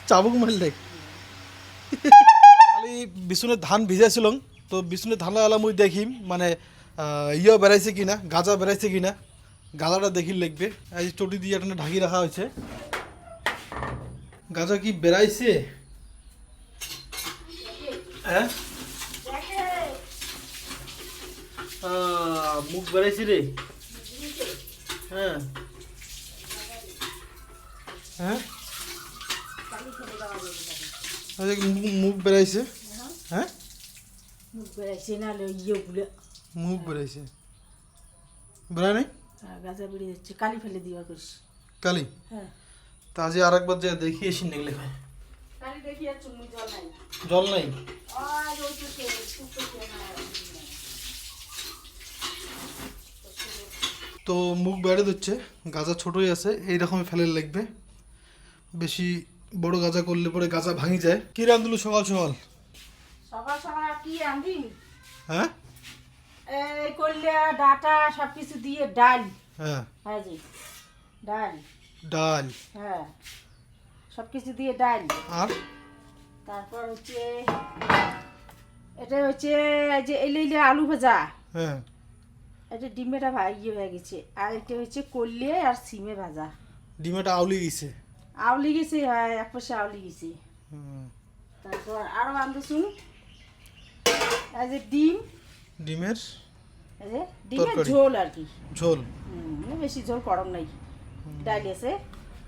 চাবুক মারলে খালি বিছুনে ধান ভিজাইছিলাম তো বিছুনে ধান লাগালাম মুই দেখিম মানে ইয়ে বেড়াইছে কিনা গাজা বেড়াইছে কিনা গাজাটা দেখি লিখবে এই চটি দিয়ে একটা ঢাকি রাখা হয়েছে গাজা কি বেড়াইছে হ্যাঁ মুখ বেড়াইছি রে হ্যাঁ হ্যাঁ মুখ বেড়াইছে হ্যাঁ মুখ বেড়াইছে না ইয়েগুলো মুখ বেড়াইছে বেড়ায় নাই গাঁজা বেরিয়ে যাচ্ছে কালি ফেলে দিবা করিস কালি হ্যাঁ তা আজ আরেকবার যে দেখিয়েছি নেগলে ভাই কালি দেখি আর চুমুই জল নাই জল নাই আর ওই তো কে তো মুখ বেড়ে দিচ্ছে গাজা ছোটই আছে এইরকমই ফেলে লাগবে বেশি বড় গাজা করলে পরে গাজা ভাঙি যায় কি রান্ধলো সকাল সকাল সকাল সকাল কি রান্ধি হ্যাঁ এই করলে ডাটা সব কিছু দিয়ে ডাল হ্যাঁ হ্যাঁ জি ডাল ডাল হ্যাঁ সব কিছু দিয়ে ডাল আর তারপর হচ্ছে এটা হচ্ছে এই যে এলে আলু ভাজা হ্যাঁ এটা ডিমেটা ইয়ে হয়ে গেছে আর এটা হচ্ছে করলে আর সিমে ভাজা ডিমেটা আউলি গেছে আউলি গেছে হ্যাঁ এক পাশে আউলি গেছে হুম। তারপর আরো আনতেছুন এই যে ডিম ডিমের এই যে ডিমের তরকারি। ঝোল আর কি ঝোল বেশি ঝোল করম নাই ডাল আছে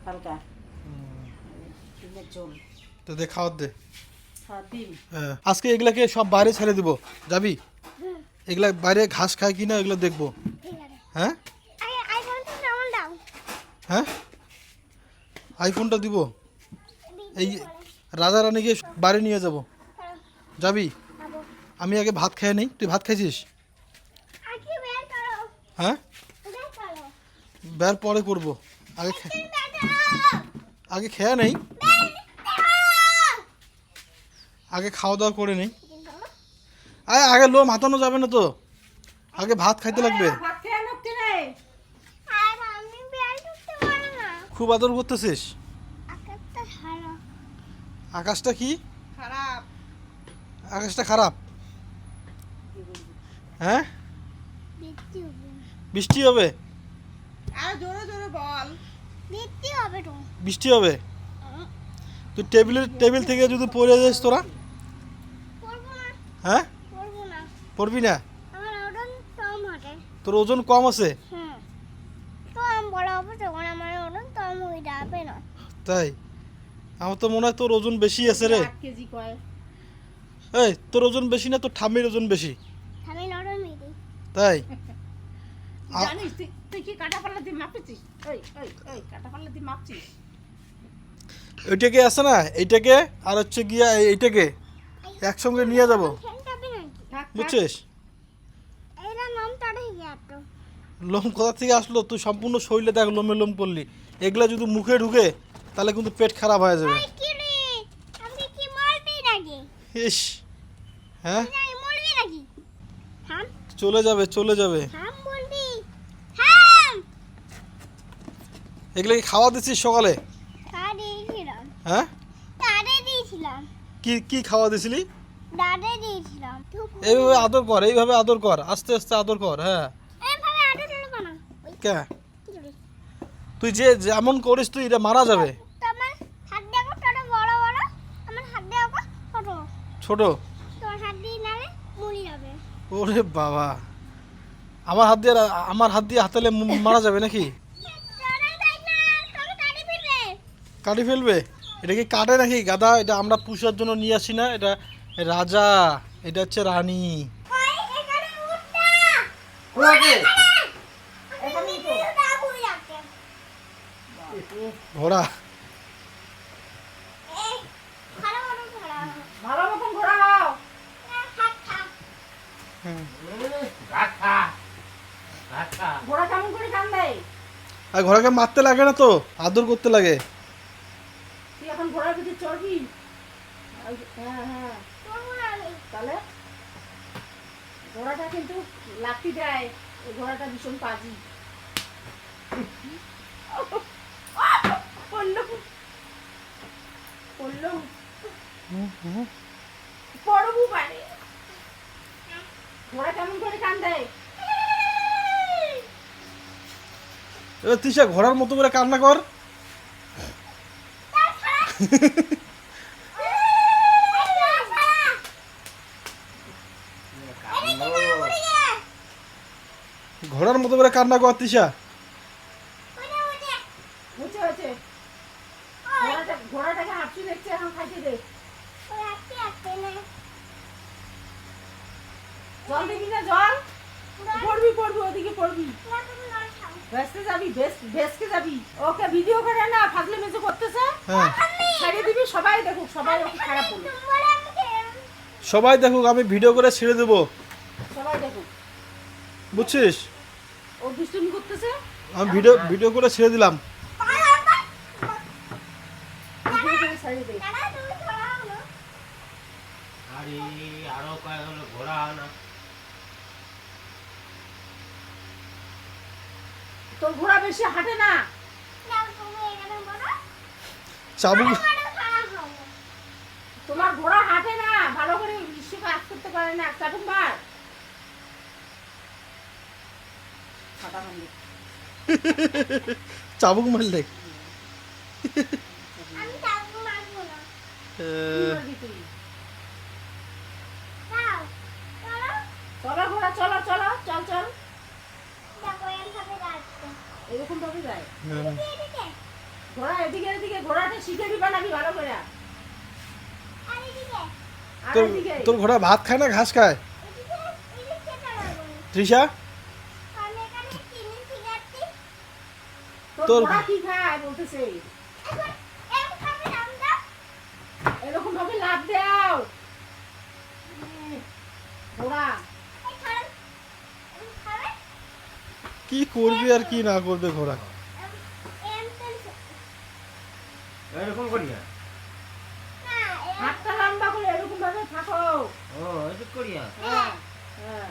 হালকা ডিমের ঝোল তো দে খাওয়ার দে হ্যাঁ ডিম হ্যাঁ আজকে এগুলাকে সব বাইরে ছেড়ে দিব যাবি এগুলা বাইরে ঘাস খায় কিনা এগুলো দেখবো হ্যাঁ হ্যাঁ আইফোনটা দিব এই রাজা রানীকে বাইরে নিয়ে যাব যাবি আমি আগে ভাত খেয়ে নেই তুই ভাত খাইছিস হ্যাঁ বের পরে করবো আগে আগে খেয়ে নেই আগে খাওয়া দাওয়া করে নেই আগে লো মাতানো যাবে না তো আগে ভাত খাইতে লাগবে ভাত খেয়ে নক্তি নেই খুব আদর করতেছিস আকাশটা কি খারাপ আকাশটা খারাপ হ্যাঁ বৃষ্টি হবে আর জোরে জোরে বল বৃষ্টি হবে তুই টেবিল থেকে যদি পড়ে যাস তোরা হ্যাঁ পড়বি না তোর ওজন কম আছে তাই আমার তো মনে হয় তোর ওজন বেশি আছে রে 1 কেজি কয় এই তোর ওজন বেশি না তোর ঠাম্মির ওজন বেশি তাই জানিস তুই কি কাটা পাল্লা দিয়ে মাপছিস এই এই এই কাটা পাল্লা দিয়ে মাপছিস ওইটাকে আছে না এইটাকে আর হচ্ছে গিয়া এইটাকে একসঙ্গে নিয়ে যাব বুঝছিস লোম কোথা থেকে আসলো তুই সম্পূর্ণ শরীরে দেখ লোমে লোম করলি এগুলা যদি মুখে ঢুকে তাহলে কিন্তু পেট খারাপ হয়ে যাবে ইস হ্যাঁ চলে যাবে চলে যাবে এগুলা কি খাওয়া দিচ্ছিস সকালে হ্যাঁ কি কি খাওয়া দিছিলি এইভাবে আদর কর এইভাবে আদর কর আস্তে আস্তে আদর কর হ্যাঁ কে তুই যে যেমন করিস তুই এটা মারা যাবে ছোট ওরে বাবা আমার হাত দিয়ে হাতালে মারা যাবে নাকি কাটি ফেলবে এটা কি কাটে নাকি গাদা এটা আমরা পুষার জন্য নিয়ে আসি না এটা রাজা এটা হচ্ছে রানী ঘোড়া ভালো মতন ঘোরাও ঘোড়া কেমন করে কান্দে আর ঘোড়াকে মারতে লাগে না তো আদর করতে লাগে তুই এখন ঘোড়ার ভিতরে চড়বি হ্যাঁ হ্যাঁ তাহলে ঘোড়াটা কিন্তু লাঠি দেয় এই ঘোড়াটা ভীষণ পাজি পড়লো পড়লো পড়বু পারে ঘোড়া কেমন করে কান্দে এবার তিশা ঘোড়ার মতো করে কান্না কর। ঘোড়ার মতো করে কান্না কর তিশা। হচ্ছে হচ্ছে ঘোড়াটাকে হাঁপছি দেখছে এখন খাইতে দে জল দিবি না জল পড়বি পড়বি ওদিকে পড়বি ভেস্তে যাবি ভেস্তে যাবি ওকে ভিডিও করে না ফাজলে মেজে করতেছে হ্যাঁ ছাড়িয়ে দিবি সবাই দেখুক সবাই ওকে খারাপ বলবে সবাই দেখুক, আমি ভিডিও করে ছেড়ে দেবো, সবাই দেখুক বুঝছিস? ও দুষ্টুমি করতেছে আমি ভিডিও করে ছেড়ে দিলাম। ভিডিও করে ছাড়িয়ে দে আরে আরো কয়েকগুলো ঘোড়া আনা। তোর ঘোড়া বেশি হাঁটে না চাবুক তোমার ঘোড়া হাঁটে না ভালো করে বিশ্বে কাজ করতে পারে না চাটুক মার ফাটা মারলি চাবুক মারলে কি করবি তুই চলো ঘোড়া চলো চলো চল চল এরকম ভাবে যায় ঘোড়া এদিকে এদিকে ঘোড়াটা শিখে দিবা নাকি ভালো করে আর তোর এদিকে তোর ঘোড়া ভাত খায় না ঘাস খায় তৃষা? তোর তোর ঘোড়া কি খায় বলতেছে এরকম ভাবে লাভ দাও ঘোড়া কি করবে আর কি না করবে ঘোড়া? এরকম করি না। হাতটা লম্বা করে এরকম ভাবে থাকো ও এদিক করিয়া। হ্যাঁ হ্যাঁ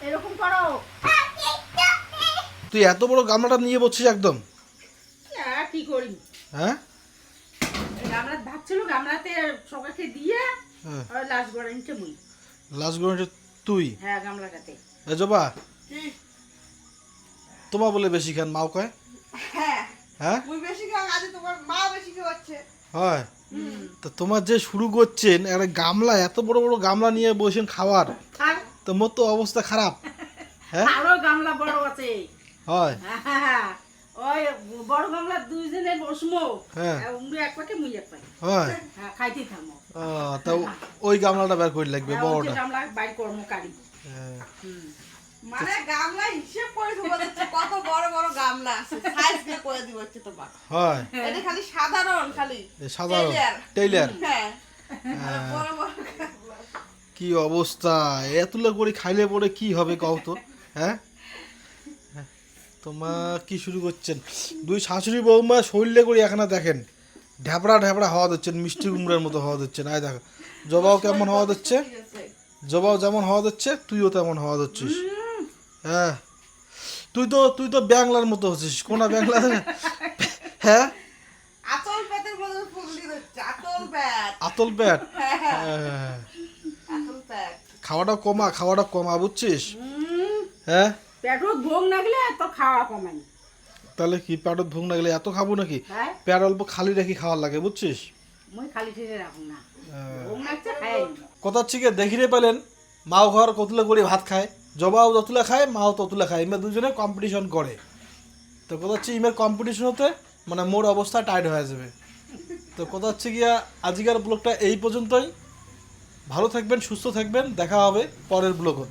এরকম করো তুই এত বড় গামলাটা নিয়ে বসছিস একদম, আর কি করি হ্যাঁ? গামলা ভাবছিল গামলাতে সবাইকে দিয়ে হ্যাঁ আর লাস্ট গড়াইতে মুই লাস্ট গরমটা তুই হ্যাঁ গামলাটাতে এ জবা তোমা বলে বেশি খান মাও কয়, হ্যাঁ হ্যাঁ মুই বেশি খাওয়া আজ তোমার মা বেশি খাওয়াচ্ছে হয়। তা তোমার যে শুরু করছেন একটা গামলা, এত বড় বড় গামলা নিয়ে বসেন খাওয়ার, থাক তো মোর তো অবস্থা খারাপ। হ্যাঁ আরো গামলা বড় আছে হয় হ্যাঁ, ওই বড় গামলা দুইজনে বসমো হ্যাঁ উমরে এক পাকে মুই এক পাকে হয়। হ্যাঁ খাইতেই থাকবো তা ওই গামলাটা বের করে লাগবে হ্যাঁ, ওই যে বড়টা। গামলা বাই কর্ম কারি হ্যাঁ। মানে গামলা হিসেব করে দিব যাচ্ছে কত বড় বড় গামলা আছে সাইজ দিয়ে করে দিব হচ্ছে তোমার হয় এটা খালি সাধারণ খালি এ সাধারণ টেইলার। টেইলার। হ্যাঁ আর বড় বড় গামলা। কি অবস্থা, এতগুলো করে খাইলে পরে কি হবে কও তো? হ্যাঁ তোমার কি শুরু করছেন দুই শাশুড়ি বৌমা শরীরে করে এখানে দেখেন ঢ্যাপড়া ঢ্যাপড়া হওয়া দিচ্ছেন, মিষ্টি কুমড়ার মতো হওয়া দিচ্ছেন। আয় দেখো জবাও কেমন হওয়া দিচ্ছে, ঠিক আছে জবাও যেমন হওয়া দিচ্ছে তুইও তেমন হওয়া দিচ্ছিস। হ্যাঁ তুই তো ব্যাংলার মতো হচ্ছিস, কোনা ব্যাংলা? হ্যাঁ আতল পেটের মধ্যে ফুল দিয়ে দিচ্ছে আতল পেট আতল পেট। হ্যাঁ হ্যাঁ, আতল পেট খাওয়াটা কমা বুঝছিস? হ্যাঁ পেট্রোল ভোগ না গেলে তো খাওয়া কমাই তাহলে কি পেটত ভোগ না গেলে এত খাবো নাকি? হ্যাঁ পেট অল্প খালি রেখে খাওয়ার লাগে বুঝছিস? মুই খালি ঠেলে রাখুন না হ্যাঁ। ভোগ লাগছে খাই কোথার থেকে দেখিরে পেলেন মাও ঘর কতুলা করে ভাত খায়, জবাও যতুলা খায়, মাও ততুলা খায়, ইমে দুজনে কম্পিটিশন করে। তো কোথা হচ্ছে ইমের কম্পিটিশন হতে মানে মোর অবস্থা টাইট হয়ে যাবে। তো কোথা হচ্ছে গিয়া আজকের ব্লগটা এই পর্যন্তই। ভালো থাকবেন, সুস্থ থাকবেন, দেখা হবে পরের ব্লগত।